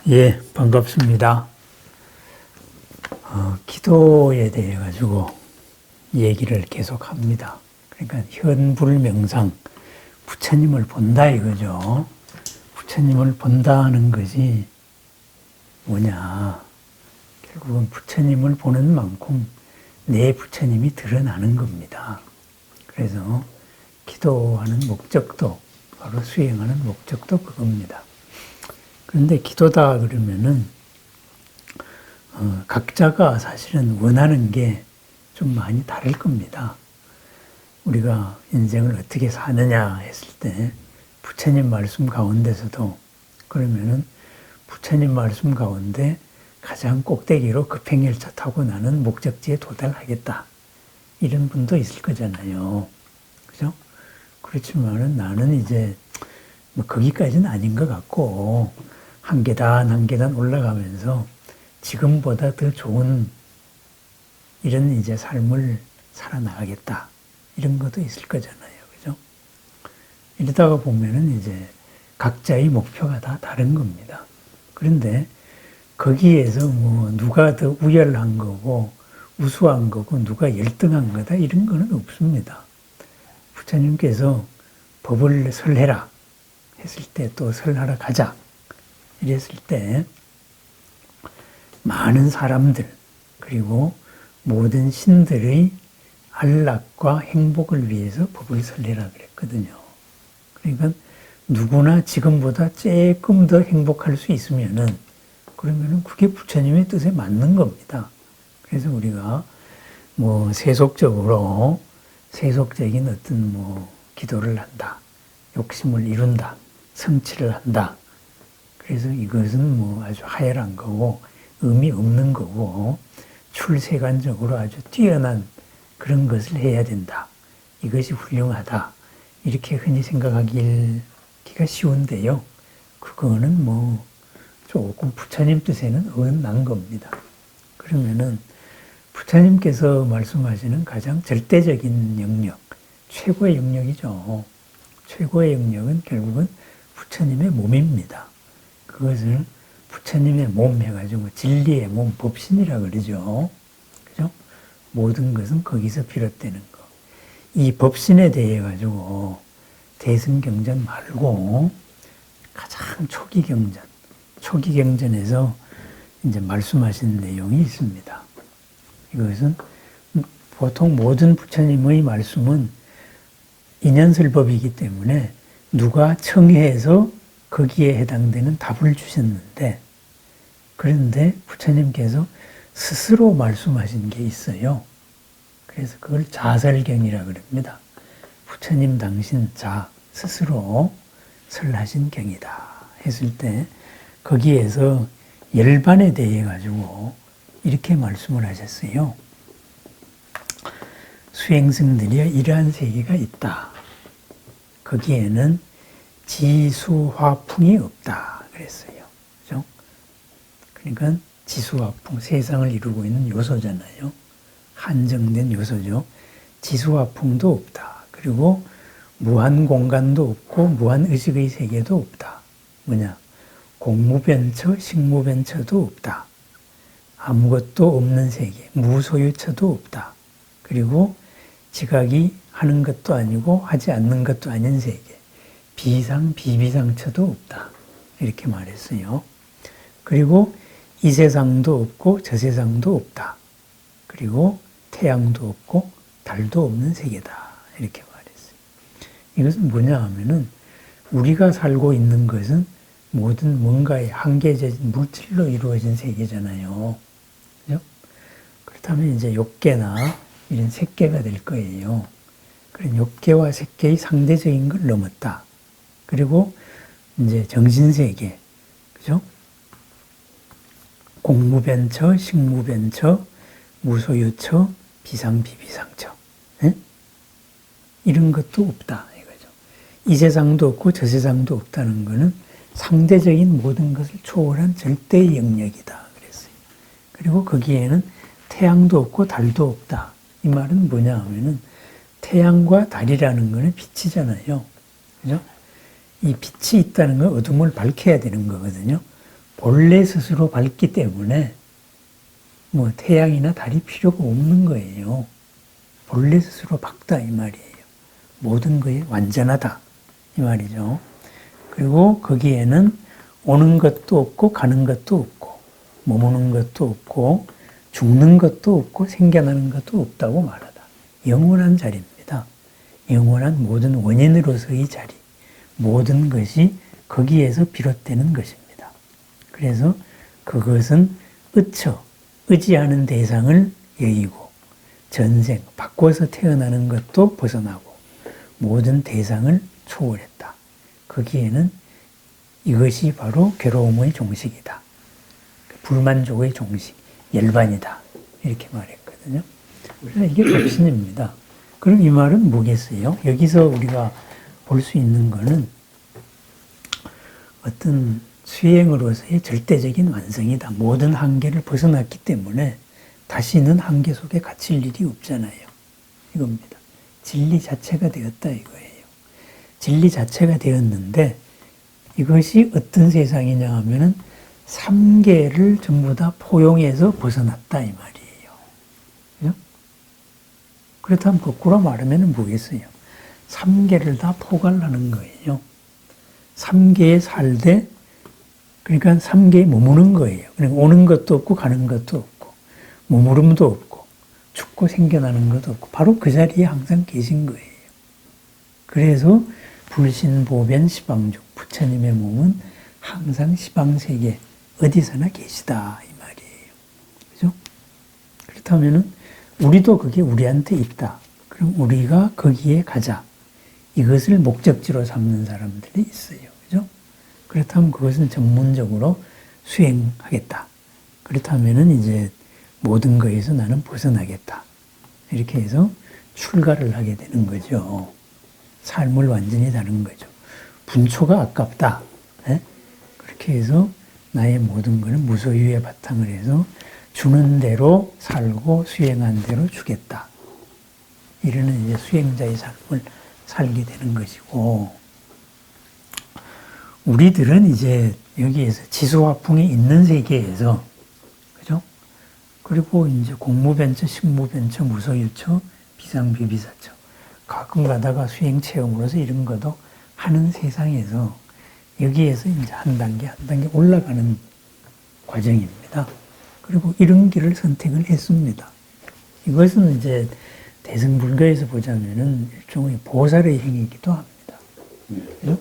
예, 반갑습니다. 기도에 대해 가지고 얘기를 계속 합니다. 그러니까 현불명상, 부처님을 본다 이거죠. 부처님을 본다는 것이 뭐냐. 결국은 부처님을 보는 만큼 내 부처님이 드러나는 겁니다. 그래서 기도하는 목적도, 바로 수행하는 목적도 그겁니다. 그런데 기도다 그러면은 각자가 사실은 원하는 게 좀 많이 다를 겁니다. 우리가 인생을 어떻게 사느냐 했을 때 부처님 말씀 가운데서도 그러면은 부처님 말씀 가운데 가장 꼭대기로 급행열차 타고 나는 목적지에 도달하겠다. 이런 분도 있을 거잖아요. 그죠? 그렇지만은 나는 이제 뭐 거기까지는 아닌 것 같고 한 계단 한 계단 올라가면서 지금보다 더 좋은 이런 이제 삶을 살아나가겠다. 이런 것도 있을 거잖아요. 그죠? 이러다가 보면은 이제 각자의 목표가 다 다른 겁니다. 그런데 거기에서 뭐 누가 더 우열한 거고 우수한 거고 누가 열등한 거다 이런 거는 없습니다. 부처님께서 법을 설해라 했을 때 또 설하러 가자 이랬을 때 많은 사람들 그리고 모든 신들의 안락과 행복을 위해서 법을 설해라 그랬거든요. 그러니까 누구나 지금보다 조금 더 행복할 수 있으면은 그러면은 그게 부처님의 뜻에 맞는 겁니다. 그래서 우리가 뭐 세속적인 어떤 뭐 기도를 한다, 욕심을 이룬다, 성취를 한다. 그래서 이것은 뭐 아주 하열한 거고 의미 없는 거고 출세관적으로 아주 뛰어난 그런 것을 해야 된다. 이것이 훌륭하다. 이렇게 흔히 생각하기가 쉬운데요. 그거는 뭐 조금 부처님 뜻에는 어긋난 겁니다. 그러면은 부처님께서 말씀하시는 가장 절대적인 영역, 최고의 영역이죠. 최고의 영역은 결국은 부처님의 몸입니다. 그것을 부처님의 몸 해가지고 진리의 몸, 법신이라 그러죠. 그죠? 모든 것은 거기서 비롯되는 거. 이 법신에 대해 가지고 대승경전 말고 가장 초기 경전에서 이제 말씀하신 내용이 있습니다. 이것은 보통 모든 부처님의 말씀은 인연설법이기 때문에 누가 청해서 거기에 해당되는 답을 주셨는데 그런데 부처님께서 스스로 말씀하신 게 있어요. 그래서 그걸 자설경이라 그럽니다. 부처님 당신 스스로 설하신 경이다 했을 때 거기에서 열반에 대해 가지고 이렇게 말씀을 하셨어요. 수행승들이여 이러한 세계가 있다. 거기에는 지수화풍이 없다 그랬어요. 그죠? 그러니까 지수화풍, 세상을 이루고 있는 요소잖아요. 한정된 요소죠. 지수화풍도 없다. 그리고 무한 공간도 없고 무한 의식의 세계도 없다. 뭐냐? 공무변처, 식무변처도 없다. 아무것도 없는 세계, 무소유처도 없다. 그리고 지각이 하는 것도 아니고 하지 않는 것도 아닌 세계. 비상, 비비상처도 없다. 이렇게 말했어요. 그리고 이 세상도 없고 저 세상도 없다. 그리고 태양도 없고 달도 없는 세계다. 이렇게 말했어요. 이것은 뭐냐 하면은 우리가 살고 있는 것은 모든 뭔가의 한계적인 물질로 이루어진 세계잖아요. 그죠? 그렇다면 이제 욕계나 이런 색계가 될 거예요. 그런 욕계와 색계의 상대적인 걸 넘었다. 그리고 이제 정신세계, 그죠? 공무변처, 식무변처, 무소유처, 비상비비상처. 네? 이런 것도 없다. 이거죠. 이 세상도 없고 저 세상도 없다는 것은 상대적인 모든 것을 초월한 절대의 영역이다. 그랬어요. 그리고 거기에는 태양도 없고 달도 없다. 이 말은 뭐냐 하면은 태양과 달이라는 것은 빛이잖아요. 그죠? 이 빛이 있다는 건 어둠을 밝혀야 되는 거거든요. 본래 스스로 밝기 때문에 뭐 태양이나 달이 필요가 없는 거예요. 본래 스스로 밝다 이 말이에요. 모든 것이 완전하다 이 말이죠. 그리고 거기에는 오는 것도 없고 가는 것도 없고 머무는 것도 없고 죽는 것도 없고 생겨나는 것도 없다고 말하다. 영원한 자리입니다. 영원한 모든 원인으로서의 자리. 모든 것이 거기에서 비롯되는 것입니다. 그래서 그것은 의지하는 대상을 여의고 전생, 바꿔서 태어나는 것도 벗어나고 모든 대상을 초월했다. 거기에는 이것이 바로 괴로움의 종식이다. 불만족의 종식, 열반이다. 이렇게 말했거든요. 그래서 이게 법신입니다. 그럼 이 말은 뭐겠어요? 여기서 우리가 볼 수 있는 것은 어떤 수행으로서의 절대적인 완성이다. 모든 한계를 벗어났기 때문에 다시는 한계 속에 갇힐 일이 없잖아요. 이겁니다. 진리 자체가 되었다 이거예요. 진리 자체가 되었는데 이것이 어떤 세상이냐 하면은 3계를 전부 다 포용해서 벗어났다 이 말이에요. 그죠? 그렇다면 거꾸로 말하면 뭐겠어요? 3계를 다 포괄하는 거예요. 3계에 살되 그러니까 3계에 머무는 거예요. 그러니까 오는 것도 없고 가는 것도 없고 머무름도 없고 죽고 생겨나는 것도 없고 바로 그 자리에 항상 계신 거예요. 그래서 불신보변 시방중 부처님의 몸은 항상 시방세계 어디서나 계시다 이 말이에요. 그죠? 그렇다면은 우리도 그게 우리한테 있다. 그럼 우리가 거기에 가자. 이것을 목적지로 삼는 사람들이 있어요. 그죠? 그렇다면 그것은 전문적으로 수행하겠다. 그렇다면은 이제 모든 것에서 나는 벗어나겠다. 이렇게 해서 출가를 하게 되는 거죠. 삶을 완전히 다른 거죠. 분초가 아깝다. 네? 그렇게 해서 나의 모든 것은 무소유의 바탕을 해서 주는 대로 살고 수행한 대로 주겠다. 이러는 이제 수행자의 삶을 살게 되는 것이고, 우리들은 이제 여기에서 지수화풍이 있는 세계에서, 그죠? 그리고 이제 공무변처, 식무변처, 무소유처, 비상비비사처, 가끔 가다가 수행 체험으로서 이런 것도 하는 세상에서 여기에서 이제 한 단계 한 단계 올라가는 과정입니다. 그리고 이런 길을 선택을 했습니다. 이것은 이제 대승불교에서 보자면은 일종의 보살의 행위이기도 합니다. 그죠?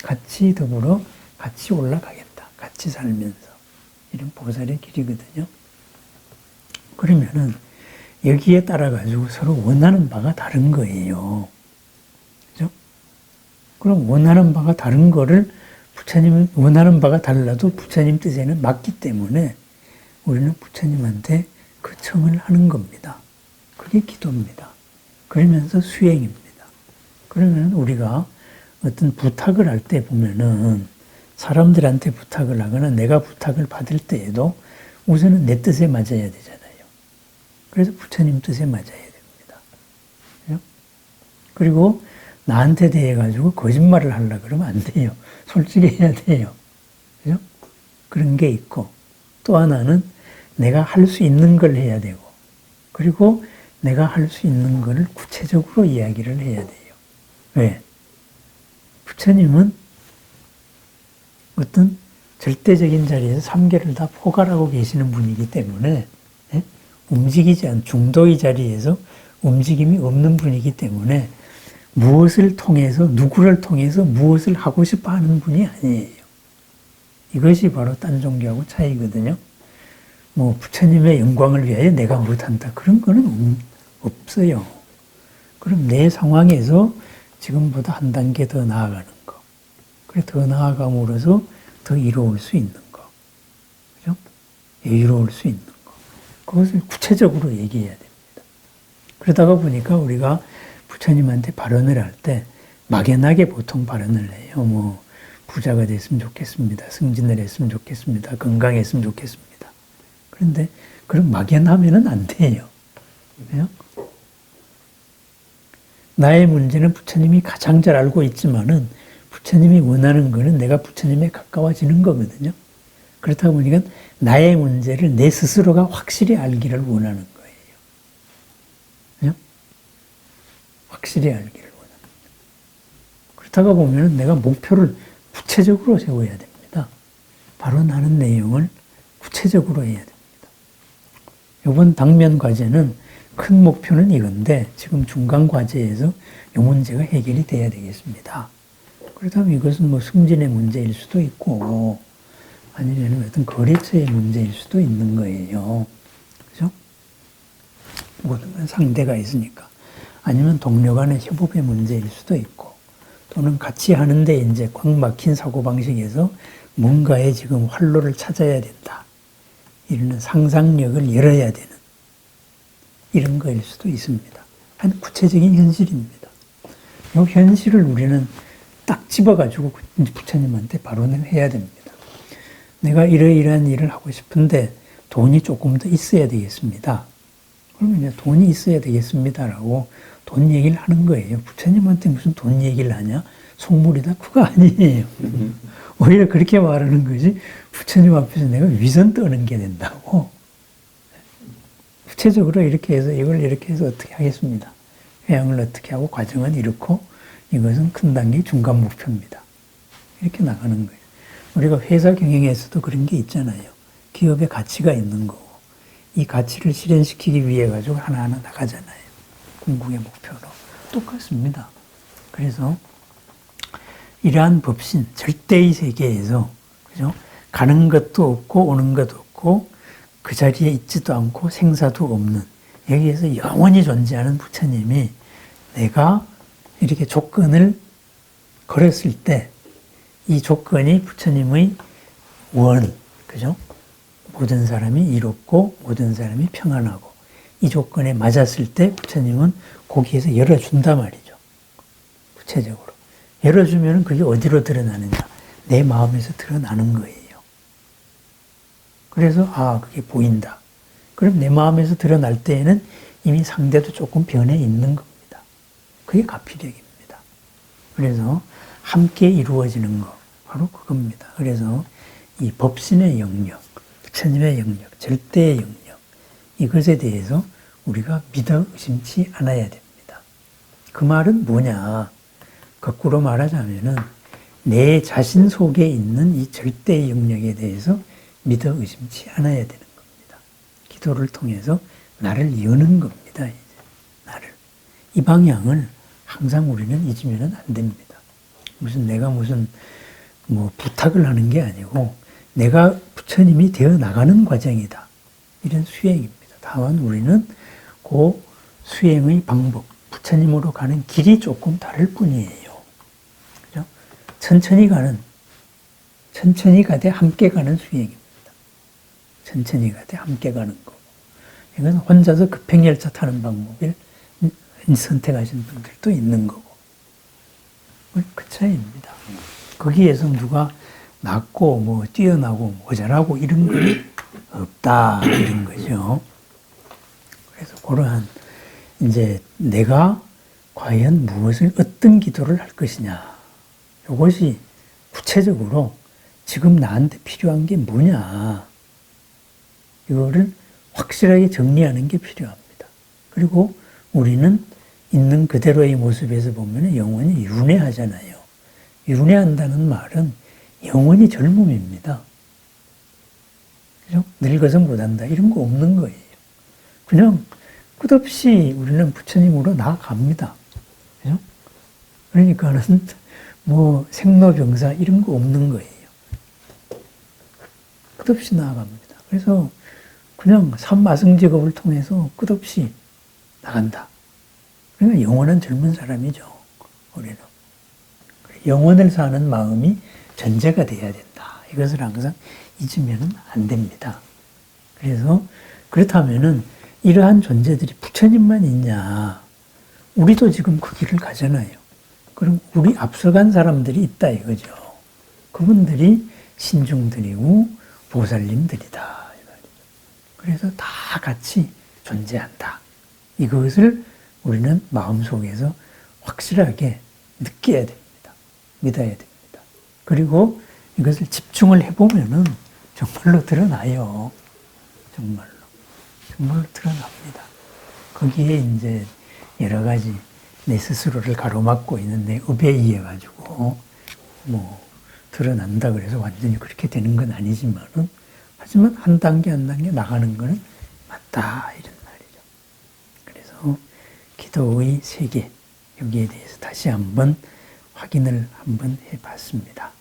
같이 더불어 같이 올라가겠다. 같이 살면서. 이런 보살의 길이거든요. 그러면은 여기에 따라가지고 서로 원하는 바가 다른 거예요. 그죠? 그럼 원하는 바가 다른 거를 부처님은 원하는 바가 달라도 부처님 뜻에는 맞기 때문에 우리는 부처님한테 그 청을 하는 겁니다. 그게 기도입니다. 그러면서 수행입니다. 그러면 우리가 어떤 부탁을 할 때 보면은 사람들한테 부탁을 하거나 내가 부탁을 받을 때에도 우선은 내 뜻에 맞아야 되잖아요. 그래서 부처님 뜻에 맞아야 됩니다. 그죠? 그리고 나한테 대해 가지고 거짓말을 하려고 그러면 안 돼요. 솔직히 해야 돼요. 그죠? 그런 게 있고 또 하나는 내가 할 수 있는 걸 해야 되고 그리고 내가 할 수 있는 걸 구체적으로 이야기를 해야 돼요. 왜? 부처님은 어떤 절대적인 자리에서 3계를 다 포괄하고 계시는 분이기 때문에 움직이지 않은 중도의 자리에서 움직임이 없는 분이기 때문에 무엇을 통해서 누구를 통해서 무엇을 하고 싶어 하는 분이 아니에요. 이것이 바로 딴 종교하고 차이거든요. 뭐 부처님의 영광을 위하여 내가 못한다. 그런 거는 없어요. 그럼 내 상황에서 지금보다 한 단계 더 나아가는 거. 그래 더 나아감으로써 더 이로울 수 있는 거. 그죠? 여유로울 수 있는 거. 그것을 구체적으로 얘기해야 됩니다. 그러다가 보니까 우리가 부처님한테 발언을 할 때 막연하게 보통 발언을 해요. 뭐 부자가 됐으면 좋겠습니다. 승진을 했으면 좋겠습니다. 건강했으면 좋겠습니다. 그런데 그럼 막연하면은 안 돼요. 그래요? 나의 문제는 부처님이 가장 잘 알고 있지만은 부처님이 원하는 거는 내가 부처님에 가까워지는 거거든요. 그렇다 보니까 나의 문제를 내 스스로가 확실히 알기를 원하는 거예요. 그죠? 확실히 알기를 원하는 거예요. 그렇다가 보면 내가 목표를 구체적으로 세워야 됩니다. 발언하는 내용을 구체적으로 해야 됩니다. 이번 당면 과제는 큰 목표는 이건데 지금 중간 과제에서 이 문제가 해결이 돼야 되겠습니다. 그렇다면 이것은 뭐 승진의 문제일 수도 있고 아니면 어떤 거래처의 문제일 수도 있는 거예요. 그죠? 모든 건 상대가 있으니까. 아니면 동료 간의 협업의 문제일 수도 있고 또는 같이 하는데 이제 꽉 막힌 사고방식에서 뭔가에 지금 활로를 찾아야 된다. 이런 상상력을 열어야 되는 이런 거일 수도 있습니다. 한 구체적인 현실입니다. 이 현실을 우리는 딱 집어가지고 부처님한테 발언을 해야 됩니다. 내가 이러이러한 일을 하고 싶은데 돈이 조금 더 있어야 되겠습니다. 그러면 이제 돈이 있어야 되겠습니다라고 돈 얘기를 하는 거예요. 부처님한테 무슨 돈 얘기를 하냐? 속물이다. 그거 아니에요. 오히려 그렇게 말하는 것이 부처님 앞에서 내가 위선 떠는 게 된다고. 구체적으로 이렇게 해서 이걸 이렇게 해서 어떻게 하겠습니다. 회양을 어떻게 하고 과정은 이렇고 이것은 큰 단계 중간 목표입니다. 이렇게 나가는 거예요. 우리가 회사 경영에서도 그런 게 있잖아요. 기업의 가치가 있는 거고 이 가치를 실현시키기 위해 가지고 하나하나 나가잖아요. 궁극의 목표로. 똑같습니다. 그래서 이러한 법신, 절대의 세계에서 그죠? 가는 것도 없고 오는 것도 없고 그 자리에 있지도 않고 생사도 없는 여기에서 영원히 존재하는 부처님이 내가 이렇게 조건을 걸었을 때 이 조건이 부처님의 원, 그죠? 모든 사람이 이롭고 모든 사람이 평안하고 이 조건에 맞았을 때 부처님은 거기에서 열어준단 말이죠. 구체적으로. 열어주면 그게 어디로 드러나느냐? 내 마음에서 드러나는 거예요. 그래서 그게 보인다. 그럼 내 마음에서 드러날 때에는 이미 상대도 조금 변해 있는 겁니다. 그게 가피력입니다. 그래서 함께 이루어지는 거 바로 그겁니다. 그래서 이 법신의 영역, 부처님의 영역, 절대의 영역 이것에 대해서 우리가 믿어 의심치 않아야 됩니다. 그 말은 뭐냐? 거꾸로 말하자면은 내 자신 속에 있는 이 절대의 영역에 대해서 믿어 의심치 않아야 되는 겁니다. 기도를 통해서 나를 여는 겁니다. 이제 나를. 이 방향을 항상 우리는 잊으면 안 됩니다. 내가 무슨 부탁을 하는 게 아니고 내가 부처님이 되어 나가는 과정이다. 이런 수행입니다. 다만 우리는 그 수행의 방법, 부처님으로 가는 길이 조금 다를 뿐이에요. 그죠? 천천히 가되 함께 가는 수행입니다. 천천히 가되 함께 가는 거. 이건 혼자서 급행열차 타는 방법을 선택하신 분들도 있는 거고. 그 차이입니다. 거기에서 누가 낫고 뛰어나고 모자라고 이런 건 없다 이런 거죠. 그래서 그러한 이제 내가 과연 무엇을 어떤 기도를 할 것이냐. 이것이 구체적으로 지금 나한테 필요한 게 뭐냐. 이거를 확실하게 정리하는 게 필요합니다. 그리고 우리는 있는 그대로의 모습에서 보면 영원히 윤회하잖아요. 윤회한다는 말은 영원히 젊음입니다. 그죠? 늙어서 못한다. 이런 거 없는 거예요. 그냥 끝없이 우리는 부처님으로 나아갑니다. 그죠? 그러니까는 생로병사 이런 거 없는 거예요. 끝없이 나아갑니다. 그래서 그냥 삼마승직업을 통해서 끝없이 나간다. 그러니까 영원한 젊은 사람이죠. 우리는. 영원을 사는 마음이 전제가 돼야 된다. 이것을 항상 잊으면 안 됩니다. 그래서 그렇다면은 이러한 존재들이 부처님만 있냐. 우리도 지금 그 길을 가잖아요. 그럼 우리 앞서간 사람들이 있다 이거죠. 그분들이 신중들이고 보살님들이다. 그래서 다 같이 존재한다. 이것을 우리는 마음속에서 확실하게 느껴야 됩니다. 믿어야 됩니다. 그리고 이것을 집중을 해보면은 정말로 드러나요. 정말로. 정말로 드러납니다. 거기에 이제 여러 가지 내 스스로를 가로막고 있는 내 업에 의해 가지고 뭐 드러난다 그래서 완전히 그렇게 되는 건 아니지만은 하지만 한 단계 한 단계 나가는 거는 맞다 이런 말이죠. 그래서 기도의 세계 여기에 대해서 다시 한번 확인을 한번 해봤습니다.